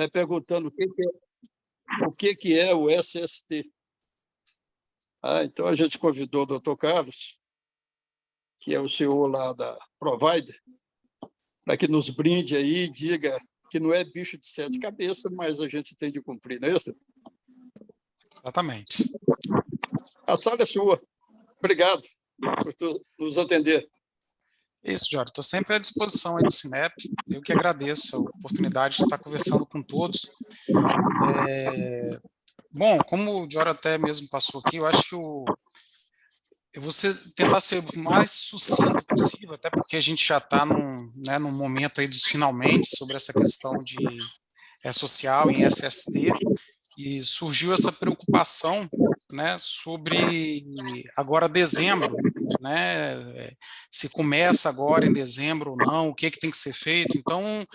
perguntando o que é o SST. Então, a gente convidou o doutor Carlos, que é o CEO lá da Provider, para que nos brinde aí e diga que não é bicho de sete cabeças, mas a gente tem de cumprir, não é isso? Exatamente. A sala é sua. Obrigado por nos atender. Isso, Jório. Estou sempre à disposição aí do Cinep. Eu que agradeço a oportunidade de estar conversando com todos. Bom, como o Jório até mesmo passou aqui, eu acho que eu vou tentar ser o mais sucinto possível, até porque a gente já está num momento aí dos finalmente sobre essa questão de social em SST, e surgiu essa preocupação, né, sobre agora dezembro, né, se começa agora em dezembro ou não, o que tem que ser feito. Então,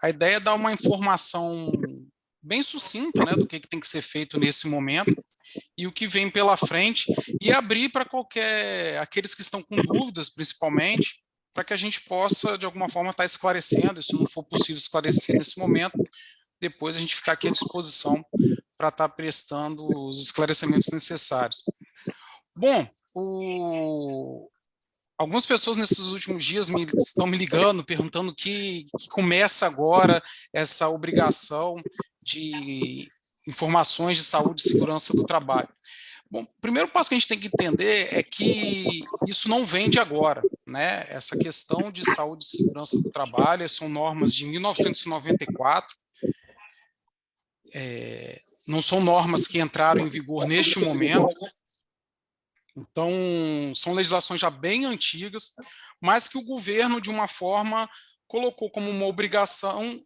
a ideia é dar uma informação bem sucinta, né, do que tem que ser feito nesse momento e o que vem pela frente, e abrir para aqueles que estão com dúvidas, principalmente, para que a gente possa, de alguma forma, estar esclarecendo, e se não for possível esclarecer nesse momento, depois a gente ficar aqui à disposição para estar prestando os esclarecimentos necessários. Bom, algumas pessoas nesses últimos dias estão me ligando, perguntando que começa agora essa obrigação de informações de saúde e segurança do trabalho. Bom, o primeiro passo que a gente tem que entender é que isso não vem de agora, né? Essa questão de saúde e segurança do trabalho são normas de 1994, não são normas que entraram em vigor neste momento, então são legislações já bem antigas, mas que o governo, de uma forma, colocou como uma obrigação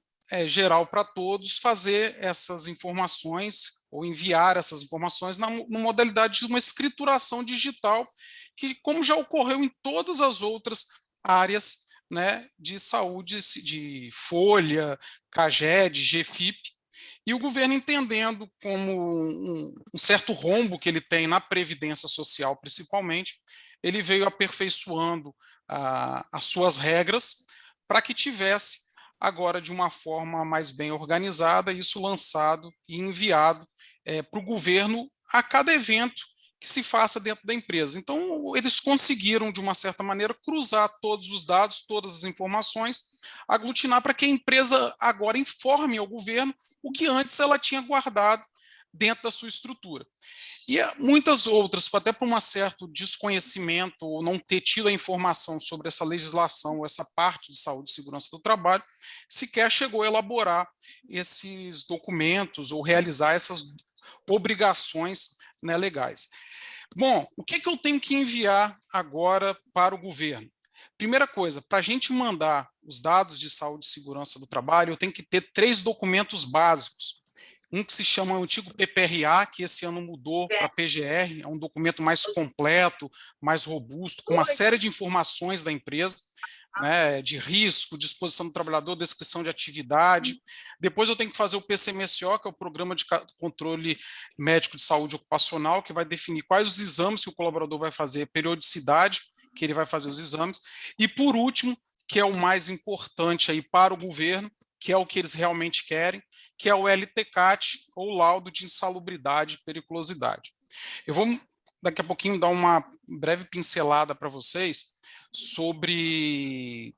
geral para todos fazer essas informações ou enviar essas informações na modalidade de uma escrituração digital, que, como já ocorreu em todas as outras áreas, né, de saúde, de Folha, CAGED, GFIP, e o governo, entendendo como um certo rombo que ele tem na Previdência Social, principalmente, ele veio aperfeiçoando as suas regras para que tivesse agora de uma forma mais bem organizada, isso lançado e enviado para o governo a cada evento que se faça dentro da empresa. Então, eles conseguiram, de uma certa maneira, cruzar todos os dados, todas as informações, aglutinar para que a empresa agora informe ao governo o que antes ela tinha guardado dentro da sua estrutura. E muitas outras, até por um certo desconhecimento ou não ter tido a informação sobre essa legislação, essa parte de saúde e segurança do trabalho, sequer chegou a elaborar esses documentos ou realizar essas obrigações, né, legais. Bom, o que eu tenho que enviar agora para o governo? Primeira coisa, para a gente mandar os dados de saúde e segurança do trabalho, eu tenho que ter 3 documentos básicos. Um que se chama o antigo PPRA, que esse ano mudou para PGR, é um documento mais completo, mais robusto, com uma série de informações da empresa, né, de risco, disposição do trabalhador, descrição de atividade. Depois eu tenho que fazer o PCMSO, que é o Programa de Controle Médico de Saúde Ocupacional, que vai definir quais os exames que o colaborador vai fazer, periodicidade que ele vai fazer os exames. E, por último, que é o mais importante aí para o governo, que é o que eles realmente querem, que é o LTCAT, ou Laudo de Insalubridade e Periculosidade. Eu vou, daqui a pouquinho, dar uma breve pincelada para vocês sobre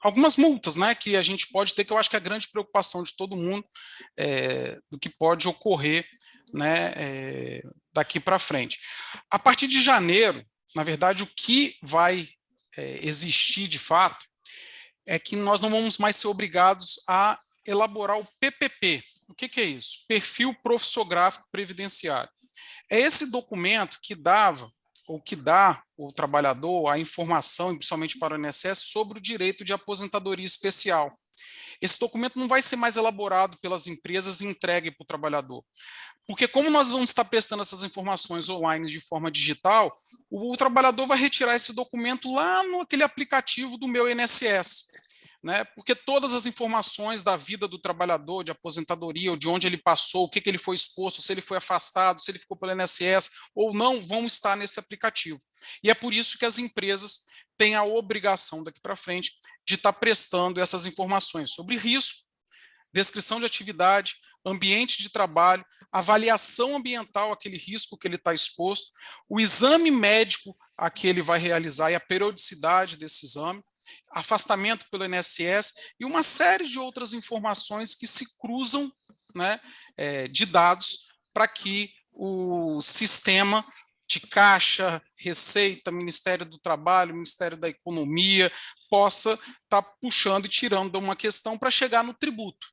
algumas multas, né, que a gente pode ter, que eu acho que é a grande preocupação de todo mundo, do que pode ocorrer, né, daqui para frente. A partir de janeiro, na verdade, o que vai existir de fato é que nós não vamos mais ser obrigados a elaborar o PPP. O que é isso? Perfil Profissiográfico Previdenciário. É esse documento que dava, ou que dá ao trabalhador a informação, principalmente para o INSS, sobre o direito de aposentadoria especial. Esse documento não vai ser mais elaborado pelas empresas e entregue para o trabalhador. Porque como nós vamos estar prestando essas informações online de forma digital, o trabalhador vai retirar esse documento lá naquele aplicativo do meu INSS. Né? Porque todas as informações da vida do trabalhador, de aposentadoria, ou de onde ele passou, o que ele foi exposto, se ele foi afastado, se ele ficou pelo INSS ou não, vão estar nesse aplicativo. E é por isso que as empresas têm a obrigação daqui para frente de estar prestando essas informações sobre risco, descrição de atividade, ambiente de trabalho, avaliação ambiental, aquele risco que ele está exposto, o exame médico a que ele vai realizar e a periodicidade desse exame, afastamento pelo INSS e uma série de outras informações que se cruzam, né, de dados para que o sistema de Caixa, Receita, Ministério do Trabalho, Ministério da Economia, possa estar puxando e tirando uma questão para chegar no tributo.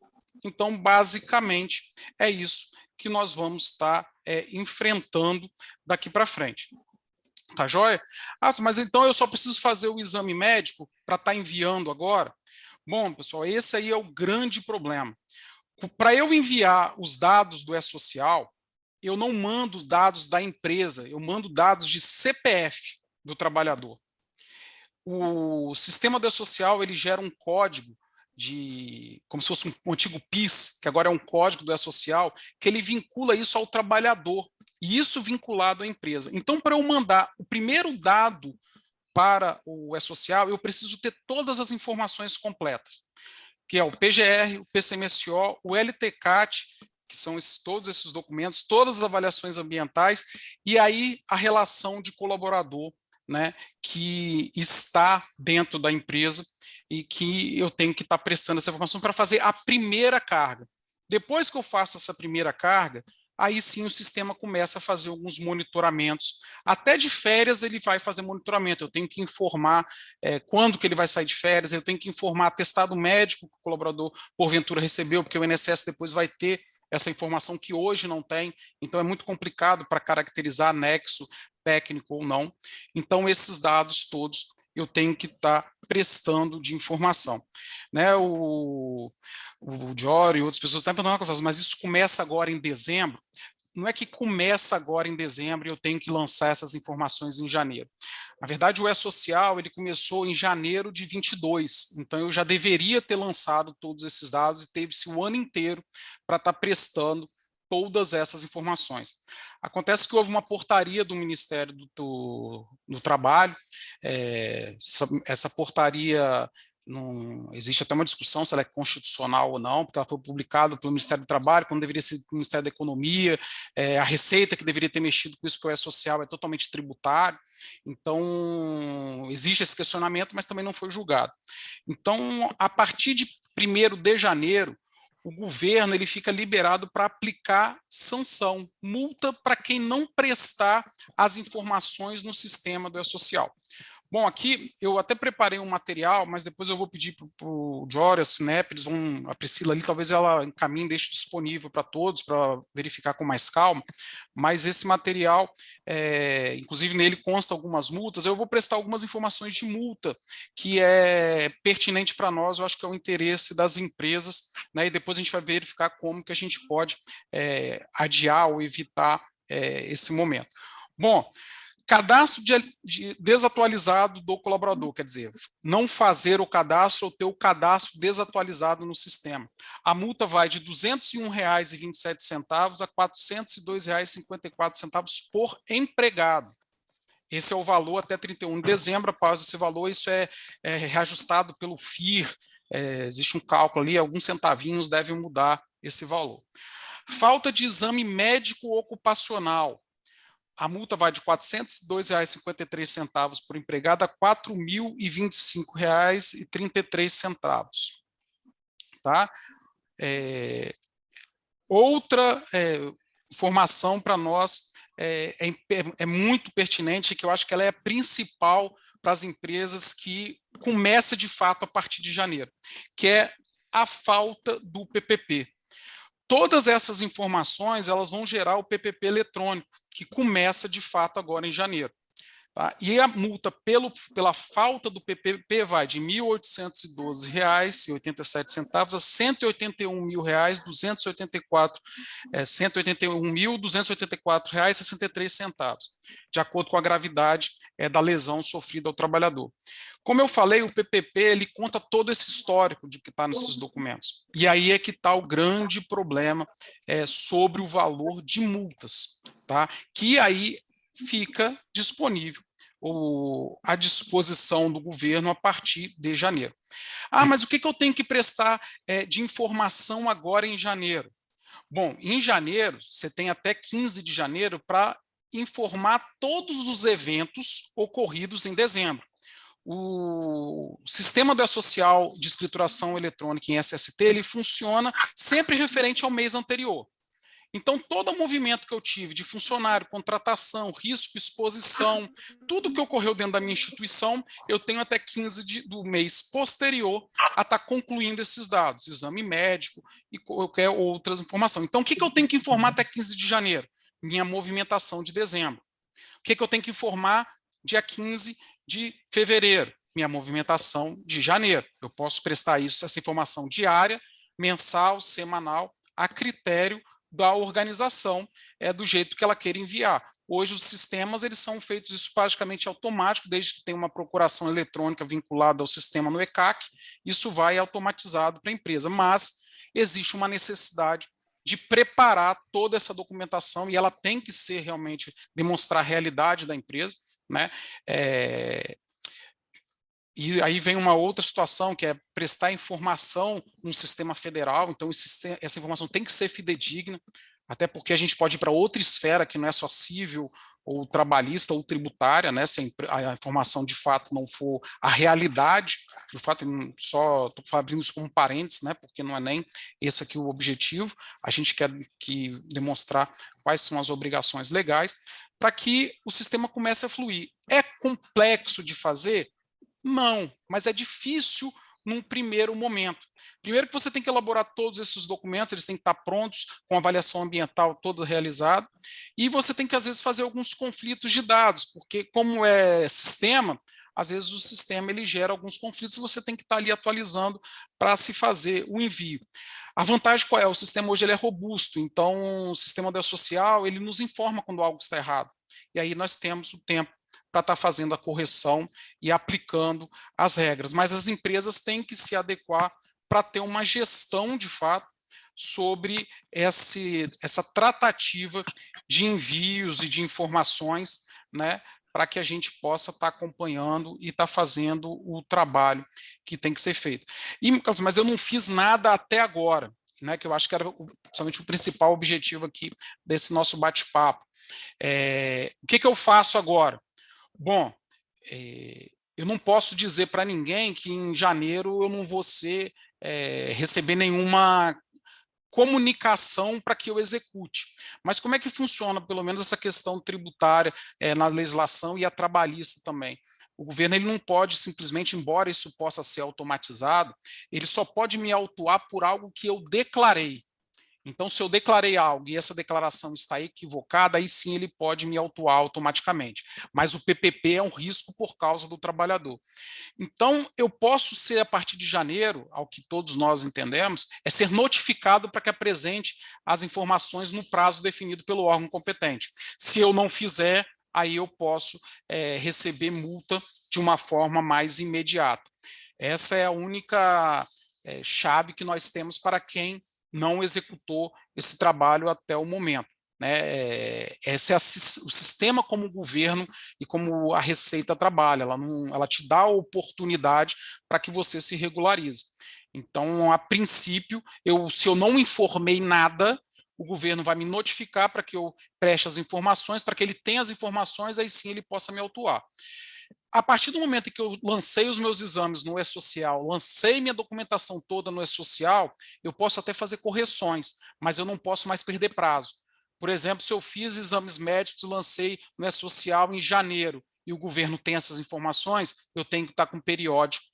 Então, basicamente, é isso que nós vamos estar enfrentando daqui para frente. Tá joia? Ah, mas então eu só preciso fazer o exame médico para estar enviando agora? Bom, pessoal, esse aí é o grande problema. Para eu enviar os dados do E-Social, eu não mando os dados da empresa, eu mando dados de CPF do trabalhador. O sistema do E-Social, ele gera um código como se fosse um antigo PIS, que agora é um código do E-Social, que ele vincula isso ao trabalhador, e isso vinculado à empresa. Então, para eu mandar o primeiro dado para o E-Social, eu preciso ter todas as informações completas, que é o PGR, o PCMSO, o LTCAT, que são todos esses documentos, todas as avaliações ambientais, e aí a relação de colaborador, né, que está dentro da empresa e que eu tenho que estar prestando essa informação para fazer a primeira carga. Depois que eu faço essa primeira carga, aí sim o sistema começa a fazer alguns monitoramentos. Até de férias ele vai fazer monitoramento. Eu tenho que informar quando que ele vai sair de férias, eu tenho que informar atestado médico que o colaborador porventura recebeu, porque o INSS depois vai ter essa informação que hoje não tem, então é muito complicado para caracterizar nexo técnico ou não. Então esses dados todos eu tenho que estar prestando de informação. Né, o Diório e outras pessoas estão perguntando, mas isso começa agora em dezembro? Não é que começa agora em dezembro e eu tenho que lançar essas informações em janeiro. Na verdade, o E-Social ele começou em janeiro de 22, então eu já deveria ter lançado todos esses dados e teve-se o ano inteiro para estar prestando todas essas informações. Acontece que houve uma portaria do Ministério do Trabalho, essa portaria, não, existe até uma discussão se ela é constitucional ou não, porque ela foi publicada pelo Ministério do Trabalho, quando deveria ser pelo Ministério da Economia, a Receita que deveria ter mexido com isso, porque o E-Social é totalmente tributário, então existe esse questionamento, mas também não foi julgado. Então, a partir de 1º de janeiro, o governo ele fica liberado para aplicar sanção, multa para quem não prestar as informações no sistema do E-Social. Bom, aqui eu até preparei um material, mas depois eu vou pedir para o Jório, a Sinep, a Priscila ali, talvez ela encaminhe, deixe disponível para todos, para verificar com mais calma, mas esse material, inclusive nele consta algumas multas, eu vou prestar algumas informações de multa, que é pertinente para nós, eu acho que é o interesse das empresas, né, e depois a gente vai verificar como que a gente pode adiar ou evitar esse momento. Bom, cadastro desatualizado do colaborador, quer dizer, não fazer o cadastro ou ter o cadastro desatualizado no sistema. A multa vai de R$ 201,27 a R$ 402,54 por empregado. Esse é o valor até 31 de dezembro, após esse valor, isso é reajustado pelo FIR, existe um cálculo ali, alguns centavinhos devem mudar esse valor. Falta de exame médico ocupacional. A multa vai de R$ 402,53 por empregado a R$ 4.025,33. Tá? Outra informação para nós é muito pertinente, que eu acho que ela é principal para as empresas que começa de fato a partir de janeiro, que é a falta do PPP. Todas essas informações elas vão gerar o PPP eletrônico, que começa de fato agora em janeiro. Tá? E a multa pela falta do PPP vai de R$ 1.812,87 a R$ 181.284,63, de acordo com a gravidade da lesão sofrida ao trabalhador. Como eu falei, o PPP ele conta todo esse histórico de que está nesses documentos. E aí é que está o grande problema sobre o valor de multas, tá? Que aí fica disponível à disposição do governo a partir de janeiro. Ah, mas o que eu tenho que prestar de informação agora em janeiro? Bom, em janeiro, você tem até 15 de janeiro para informar todos os eventos ocorridos em dezembro. O sistema do E-Social de escrituração eletrônica em SST, ele funciona sempre referente ao mês anterior. Então, todo o movimento que eu tive de funcionário, contratação, risco, exposição, tudo que ocorreu dentro da minha instituição, eu tenho até 15 do mês posterior a estar concluindo esses dados, exame médico e qualquer outra informação. Então, o que eu tenho que informar até 15 de janeiro? Minha movimentação de dezembro. O que eu tenho que informar dia 15 de fevereiro? Minha movimentação de janeiro. Eu posso prestar essa informação diária, mensal, semanal, a critério da organização, do jeito que ela queira enviar. Hoje os sistemas eles são feitos isso praticamente automático, desde que tem uma procuração eletrônica vinculada ao sistema no ECAC, isso vai automatizado para a empresa, mas existe uma necessidade de preparar toda essa documentação e ela tem que ser realmente, demonstrar a realidade da empresa, né? E aí vem uma outra situação, que é prestar informação no sistema federal, então essa informação tem que ser fidedigna, até porque a gente pode ir para outra esfera, que não é só civil, ou trabalhista, ou tributária, né, se a informação de fato não for a realidade, de fato, só estou abrindo isso como parênteses, né, porque não é nem esse aqui o objetivo, a gente quer demonstrar quais são as obrigações legais, para que o sistema comece a fluir. É complexo de fazer? Não, mas é difícil num primeiro momento. Primeiro que você tem que elaborar todos esses documentos, eles têm que estar prontos, com avaliação ambiental toda realizada, e você tem que, às vezes, fazer alguns conflitos de dados, porque como é sistema, às vezes o sistema ele gera alguns conflitos e você tem que estar ali atualizando para se fazer o envio. A vantagem qual é? O sistema hoje ele é robusto, então o sistema do E-Social ele nos informa quando algo está errado, e aí nós temos o tempo para estar fazendo a correção e aplicando as regras. Mas as empresas têm que se adequar para ter uma gestão, de fato, sobre essa tratativa de envios e de informações, né, para que a gente possa estar acompanhando e estar fazendo o trabalho que tem que ser feito. Mas eu não fiz nada até agora, né, que eu acho que era principalmente o principal objetivo aqui desse nosso bate-papo. O que eu faço agora? Bom, eu não posso dizer para ninguém que em janeiro eu não vou receber nenhuma comunicação para que eu execute. Mas como é que funciona, pelo menos, essa questão tributária na legislação e a trabalhista também? O governo ele não pode simplesmente, embora isso possa ser automatizado, ele só pode me autuar por algo que eu declarei. Então, se eu declarei algo e essa declaração está equivocada, aí sim ele pode me autuar automaticamente. Mas o PPP é um risco por causa do trabalhador. Então, eu posso ser, a partir de janeiro, ao que todos nós entendemos, é ser notificado para que apresente as informações no prazo definido pelo órgão competente. Se eu não fizer, aí eu posso receber multa de uma forma mais imediata. Essa é a única chave que nós temos para quem não executou esse trabalho até o momento. Né? Esse é o sistema como o governo e como a Receita trabalha, ela te dá a oportunidade para que você se regularize. Então, a princípio, se eu não informei nada, o governo vai me notificar para que eu preste as informações, para que ele tenha as informações, aí sim ele possa me autuar. A partir do momento em que eu lancei os meus exames no E-Social, lancei minha documentação toda no E-Social, eu posso até fazer correções, mas eu não posso mais perder prazo. Por exemplo, se eu fiz exames médicos e lancei no E-Social em janeiro e o governo tem essas informações, eu tenho que estar com um periódico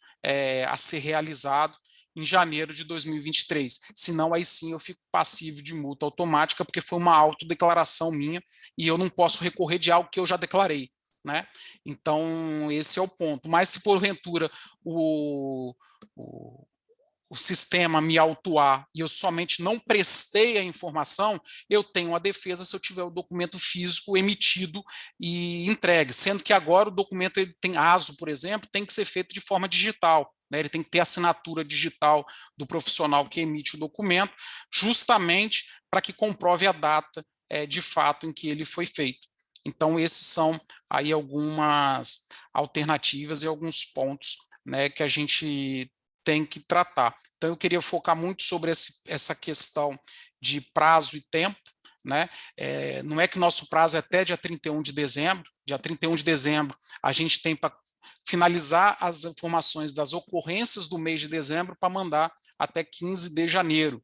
a ser realizado em janeiro de 2023. Senão, aí sim eu fico passível de multa automática, porque foi uma autodeclaração minha e eu não posso recorrer de algo que eu já declarei. Né? Então, esse é o ponto. Mas se porventura o sistema me autuar e eu somente não prestei a informação, eu tenho a defesa se eu tiver o documento físico emitido e entregue, sendo que agora o documento ele tem ASO, por exemplo, tem que ser feito de forma digital, né? Ele tem que ter assinatura digital do profissional que emite o documento, justamente para que comprove a data de fato em que ele foi feito. Então, esses são aí algumas alternativas e alguns pontos, né, que a gente tem que tratar. Então, eu queria focar muito sobre essa questão de prazo e tempo, né? Não é que o nosso prazo é até dia 31 de dezembro, dia 31 de dezembro a gente tem para finalizar as informações das ocorrências do mês de dezembro para mandar até 15 de janeiro.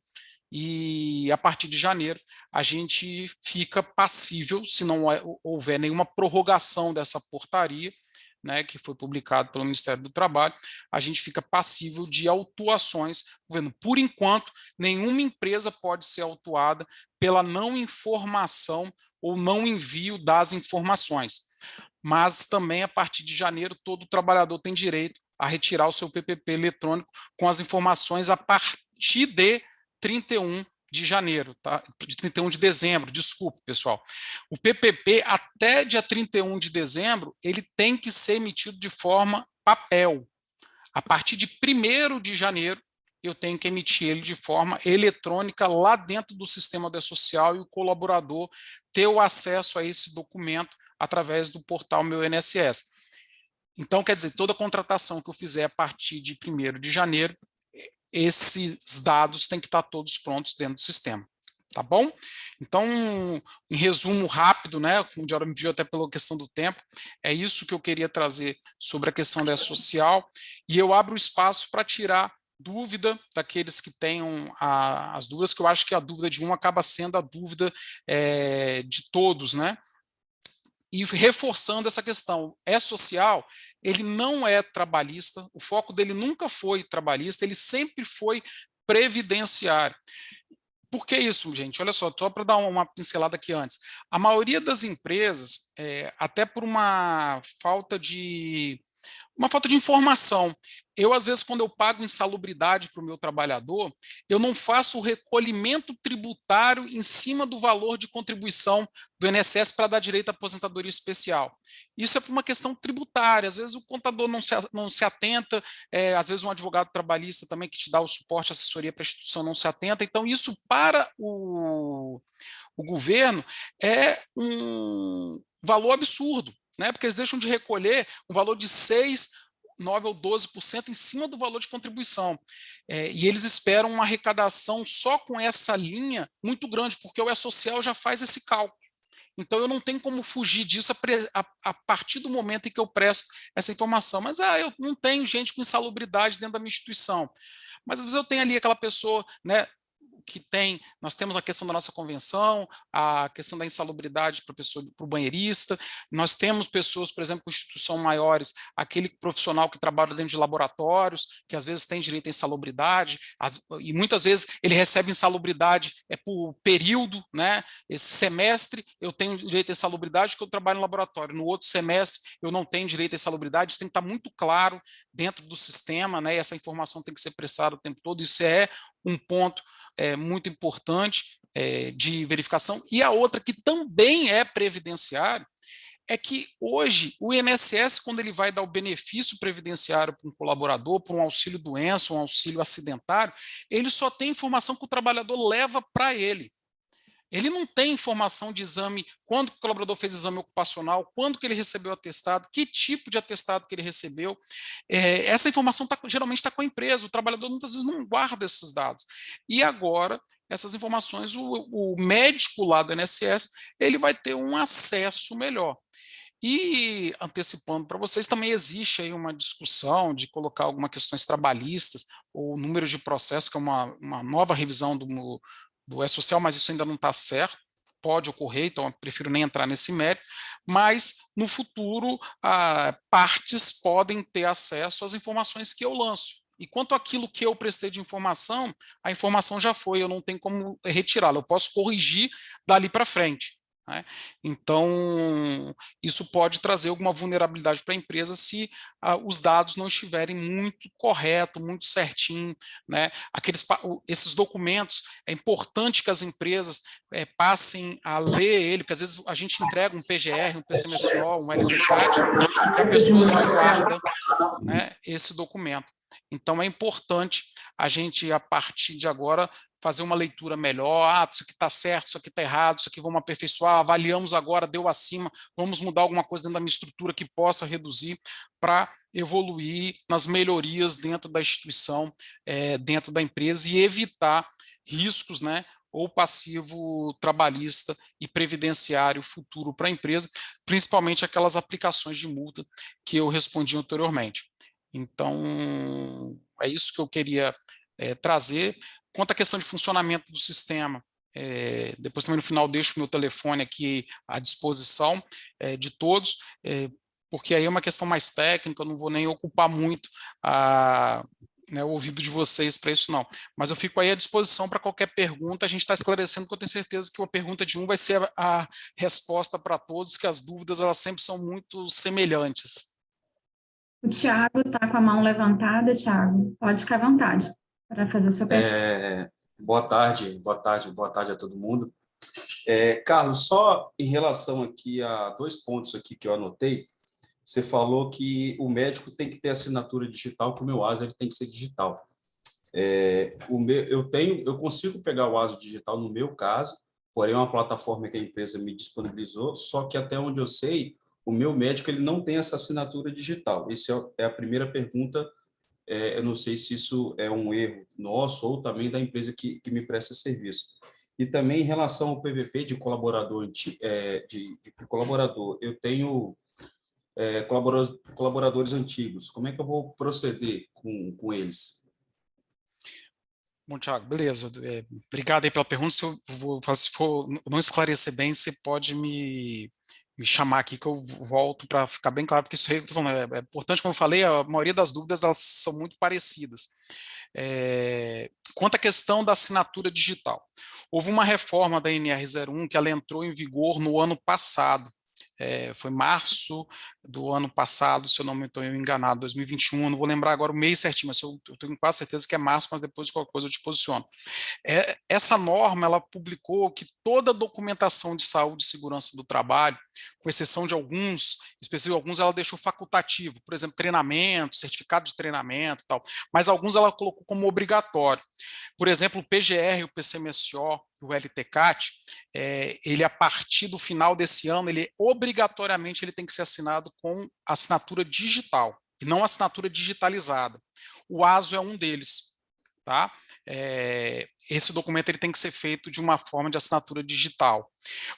E a partir de janeiro a gente fica passível, se não houver nenhuma prorrogação dessa portaria, né, que foi publicado pelo Ministério do Trabalho, a gente fica passível de autuações do governo. Por enquanto, nenhuma empresa pode ser autuada pela não informação ou não envio das informações. Mas também, a partir de janeiro, todo trabalhador tem direito a retirar o seu PPP eletrônico com as informações a partir de 31 de janeiro, tá? De 31 de dezembro, desculpe, pessoal. O PPP, até dia 31 de dezembro, ele tem que ser emitido de forma papel. A partir de 1º de janeiro, eu tenho que emitir ele de forma eletrônica lá dentro do sistema do E-Social e o colaborador ter o acesso a esse documento através do portal Meu INSS. Então, quer dizer, toda contratação que eu fizer a partir de 1º de janeiro, esses dados têm que estar todos prontos dentro do sistema, tá bom? Então, em resumo rápido, né, como o Diário me pediu até pela questão do tempo, é isso que eu queria trazer sobre a questão da E-Social, e eu abro espaço para tirar dúvida daqueles que tenham as dúvidas, que eu acho que a dúvida de um acaba sendo a dúvida de todos, né? E reforçando essa questão, E-Social, ele não é trabalhista, o foco dele nunca foi trabalhista, ele sempre foi previdenciário. Por que isso, gente? Olha só para dar uma pincelada aqui antes. A maioria das empresas, até por uma falta de informação. Eu, às vezes, quando eu pago insalubridade para o meu trabalhador, eu não faço o recolhimento tributário em cima do valor de contribuição do INSS para dar direito à aposentadoria especial. Isso é por uma questão tributária. Às vezes o contador não se atenta, às vezes um advogado trabalhista também que te dá o suporte, assessoria para a instituição não se atenta. Então, isso para o governo é um valor absurdo, né? Porque eles deixam de recolher um valor de 6%, 9% ou 12% em cima do valor de contribuição. E eles esperam uma arrecadação só com essa linha muito grande, porque o E-Social já faz esse cálculo. Então, eu não tenho como fugir disso a partir do momento em que eu presto essa informação. Mas eu não tenho gente com insalubridade dentro da minha instituição. Mas, às vezes, eu tenho ali aquela pessoa, né, nós temos a questão da nossa convenção, a questão da insalubridade para o banheirista, nós temos pessoas, por exemplo, com instituição maiores, aquele profissional que trabalha dentro de laboratórios, que às vezes tem direito à insalubridade, e muitas vezes ele recebe insalubridade por período, né? Esse semestre eu tenho direito à insalubridade porque eu trabalho no laboratório, no outro semestre eu não tenho direito à insalubridade, isso tem que estar muito claro dentro do sistema, né? E essa informação tem que ser prestada o tempo todo, isso é um ponto muito importante de verificação. E a outra, que também é previdenciário, é que hoje o INSS, quando ele vai dar o benefício previdenciário para um colaborador, para um auxílio doença, um auxílio acidentário, ele só tem informação que o trabalhador leva para ele. Ele não tem informação de exame, quando o colaborador fez exame ocupacional, quando que ele recebeu o atestado, que tipo de atestado que ele recebeu. Essa informação geralmente está com a empresa, o trabalhador muitas vezes não guarda esses dados. E agora, essas informações, o médico lá do INSS, ele vai ter um acesso melhor. E, antecipando para vocês, também existe aí uma discussão de colocar algumas questões trabalhistas, ou números de processo, que é uma nova revisão do E-Social, mas isso ainda não está certo, pode ocorrer, então eu prefiro nem entrar nesse mérito, mas no futuro partes podem ter acesso às informações que eu lanço. E quanto àquilo que eu prestei de informação, a informação já foi, eu não tenho como retirá-la, eu posso corrigir dali para frente. Né? Então, isso pode trazer alguma vulnerabilidade para a empresa se os dados não estiverem muito corretos, muito certinho. Né? Esses documentos, é importante que as empresas passem a ler ele, porque às vezes a gente entrega um PGR, um PCMSO, um LZCAT, e a pessoa só guarda, né, esse documento. Então, é importante a gente, a partir de agora, fazer uma leitura melhor, isso aqui está certo, isso aqui está errado, isso aqui vamos aperfeiçoar, avaliamos agora, deu acima, vamos mudar alguma coisa dentro da minha estrutura que possa reduzir para evoluir nas melhorias dentro da instituição, dentro da empresa e evitar riscos, né, ou passivo trabalhista e previdenciário futuro para a empresa, principalmente aquelas aplicações de multa que eu respondi anteriormente. Então, é isso que eu queria trazer. Quanto à questão de funcionamento do sistema, depois também no final deixo o meu telefone aqui à disposição de todos, porque aí é uma questão mais técnica, eu não vou nem ocupar muito o ouvido de vocês para isso não. Mas eu fico aí à disposição para qualquer pergunta, a gente está esclarecendo, porque eu tenho certeza que a pergunta de um vai ser a resposta para todos, que as dúvidas elas sempre são muito semelhantes. O Tiago está com a mão levantada. Tiago, pode ficar à vontade para fazer a sua pergunta. Boa tarde a todo mundo. Carlos, só em relação aqui a 2 pontos aqui que eu anotei, você falou que o médico tem que ter assinatura digital, que o meu ASO ele tem que ser digital. Eu consigo pegar o ASO digital no meu caso, porém é uma plataforma que a empresa me disponibilizou, só que até onde eu sei, o meu médico ele não tem essa assinatura digital. Essa é a primeira pergunta. Eu não sei se isso é um erro nosso ou também da empresa que me presta serviço. E também em relação ao PVP de colaborador, eu tenho colaboradores antigos. Como é que eu vou proceder com eles? Bom, Thiago, beleza. Obrigado aí pela pergunta. Se for não esclarecer bem, você pode me chamar aqui que eu volto para ficar bem claro, porque isso aí, é importante, como eu falei, a maioria das dúvidas elas são muito parecidas. Quanto à questão da assinatura digital, houve uma reforma da NR01 que ela entrou em vigor no ano passado, foi março do ano passado, se eu não me estou enganado, 2021, eu não vou lembrar agora o mês certinho, mas eu tenho quase certeza que é março, mas depois qualquer coisa eu te posiciono. Essa norma, ela publicou que toda a documentação de saúde e segurança do trabalho, com exceção de alguns, ela deixou facultativo, por exemplo, treinamento, certificado de treinamento e tal, mas alguns ela colocou como obrigatório. Por exemplo, o PGR, o PCMSO, o LTCAT, ele a partir do final desse ano, ele obrigatoriamente ele tem que ser assinado com assinatura digital, e não assinatura digitalizada. O ASO é um deles, tá? Esse documento ele tem que ser feito de uma forma de assinatura digital.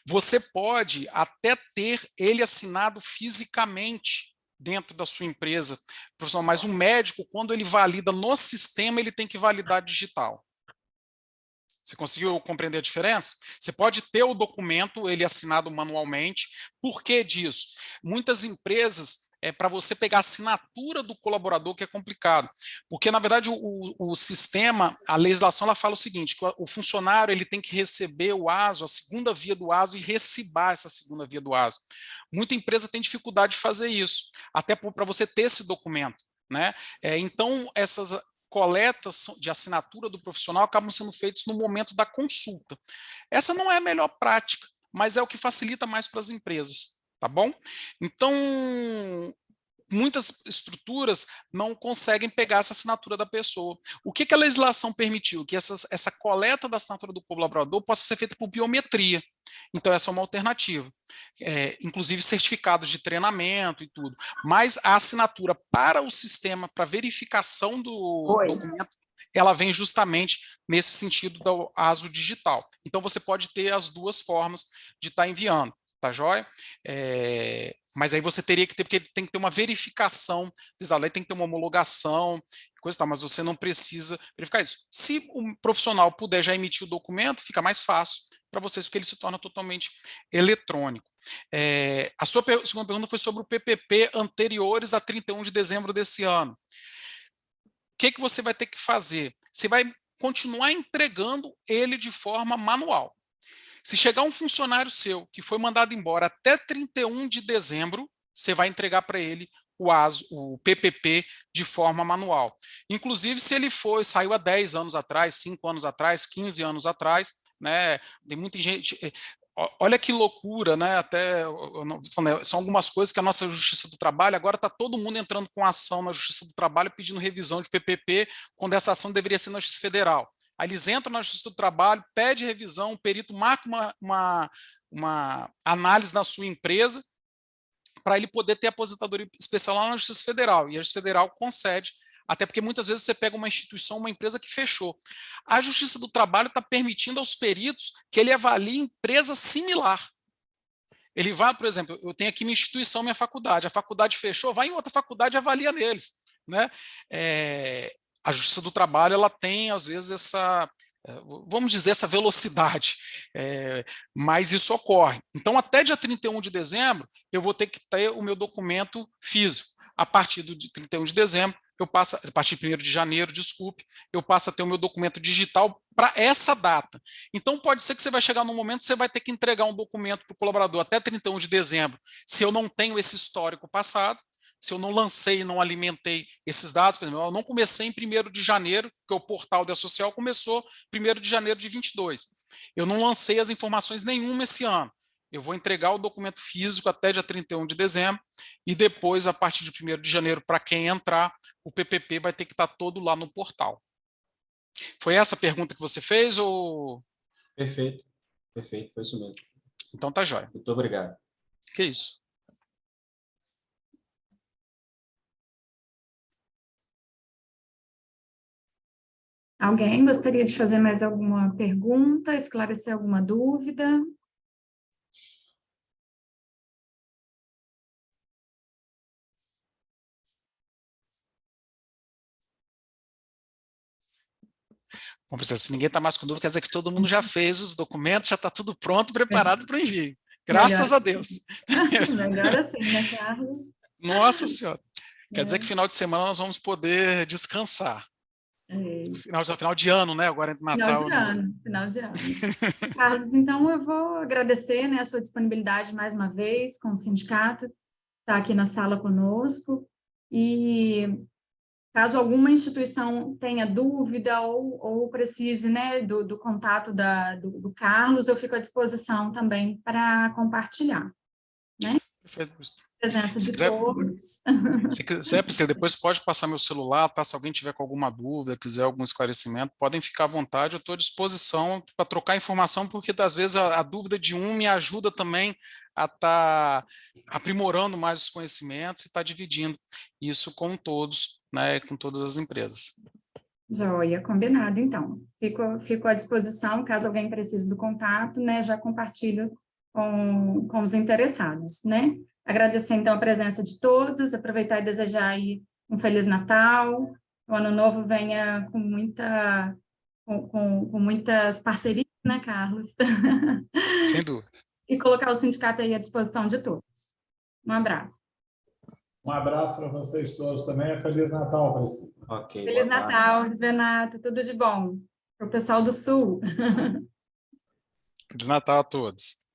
Você pode até ter ele assinado fisicamente dentro da sua empresa, profissional, mas o médico, quando ele valida no sistema, ele tem que validar digital. Você conseguiu compreender a diferença? Você pode ter o documento, ele assinado manualmente. Por que disso? Muitas empresas, para você pegar a assinatura do colaborador, que é complicado. Porque, na verdade, o sistema, a legislação, ela fala o seguinte, que o funcionário ele tem que receber o ASO, a segunda via do ASO, e recibar essa segunda via do ASO. Muita empresa tem dificuldade de fazer isso, até para você ter esse documento, né? Então, essas coletas de assinatura do profissional acabam sendo feitas no momento da consulta. Essa não é a melhor prática, mas é o que facilita mais para as empresas, tá bom? Então, muitas estruturas não conseguem pegar essa assinatura da pessoa. O que a legislação permitiu? Que essa coleta da assinatura do colaborador possa ser feita por biometria. Então, essa é uma alternativa. Inclusive certificados de treinamento e tudo. Mas a assinatura para o sistema, para verificação do documento, ela vem justamente nesse sentido do ASO digital. Então, você pode ter as duas formas de estar enviando, tá joia? Mas aí você teria que ter, porque tem que ter uma verificação, tem que ter uma homologação, coisa e tal, mas você não precisa verificar isso. Se o profissional puder já emitir o documento, fica mais fácil para vocês, porque ele se torna totalmente eletrônico. A sua segunda pergunta foi sobre o PPP anteriores a 31 de dezembro desse ano. O que você vai ter que fazer? Você vai continuar entregando ele de forma manual. Se chegar um funcionário seu que foi mandado embora até 31 de dezembro, você vai entregar para ele o PPP de forma manual. Inclusive, se ele saiu há 10 anos atrás, 5 anos atrás, 15 anos atrás, né? Tem muita gente... Olha que loucura, né? Até são algumas coisas que a nossa Justiça do Trabalho, agora está todo mundo entrando com ação na Justiça do Trabalho pedindo revisão de PPP, quando essa ação deveria ser na Justiça Federal. Aí eles entram na Justiça do Trabalho, pede revisão, o perito marca uma análise na sua empresa para ele poder ter aposentadoria especial lá na Justiça Federal. E a Justiça Federal concede, até porque muitas vezes você pega uma instituição, uma empresa que fechou. A Justiça do Trabalho está permitindo aos peritos que ele avalie empresa similar. Ele vai, por exemplo, eu tenho aqui minha instituição, minha faculdade, a faculdade fechou, vai em outra faculdade e avalia neles, né? A Justiça do Trabalho, ela tem, às vezes, essa, vamos dizer, essa velocidade, mas isso ocorre. Então, até dia 31 de dezembro, eu vou ter que ter o meu documento físico. A partir do dia 31 de dezembro, a partir de 1º de janeiro, desculpe, eu passo a ter o meu documento digital para essa data. Então, pode ser que você vai chegar num momento que você vai ter que entregar um documento para o colaborador até 31 de dezembro, se eu não tenho esse histórico passado, se eu não lancei e não alimentei esses dados. Por exemplo, eu não comecei em 1º de janeiro, porque o portal da Social começou 1º de janeiro de 22. Eu não lancei as informações nenhuma esse ano. Eu vou entregar o documento físico até dia 31 de dezembro e depois, a partir de 1º de janeiro, para quem entrar, o PPP vai ter que estar todo lá no portal. Foi essa a pergunta que você fez ou... Perfeito, perfeito, foi isso mesmo. Então tá jóia. Muito obrigado. Que isso. Alguém gostaria de fazer mais alguma pergunta, esclarecer alguma dúvida? Bom, professor, se ninguém está mais com dúvida, quer dizer que todo mundo já fez os documentos, já está tudo pronto, preparado para o envio. Graças a Deus. Melhor assim, né, Carlos? Nossa Senhora. Quer dizer que final de semana nós vamos poder descansar. Final de ano, né? Agora entre Natal. Final de ano. Carlos, então eu vou agradecer, né, a sua disponibilidade mais uma vez com o sindicato, está aqui na sala conosco, e caso alguma instituição tenha dúvida ou precise, né, do contato do Carlos, eu fico à disposição também para compartilhar, né? Perfeito. Presença de todos. Se quiser, Priscila, depois pode passar meu celular, tá? Se alguém tiver com alguma dúvida, quiser algum esclarecimento, podem ficar à vontade, eu estou à disposição para trocar informação, porque às vezes a dúvida de um me ajuda também a estar aprimorando mais os conhecimentos e estar dividindo isso com todos, né, com todas as empresas. Joia, combinado, então. Fico à disposição, caso alguém precise do contato, né, já compartilho com os interessados, né? Agradecer, então, a presença de todos, aproveitar e desejar aí um Feliz Natal, o Ano Novo venha com muitas parcerias, né, Carlos? Sem dúvida. E colocar o sindicato aí à disposição de todos. Um abraço. Um abraço para vocês todos também. Feliz Natal, Priscila. Ok. Feliz Natal, Renato, tudo de bom. Para o pessoal do Sul. Feliz Natal a todos.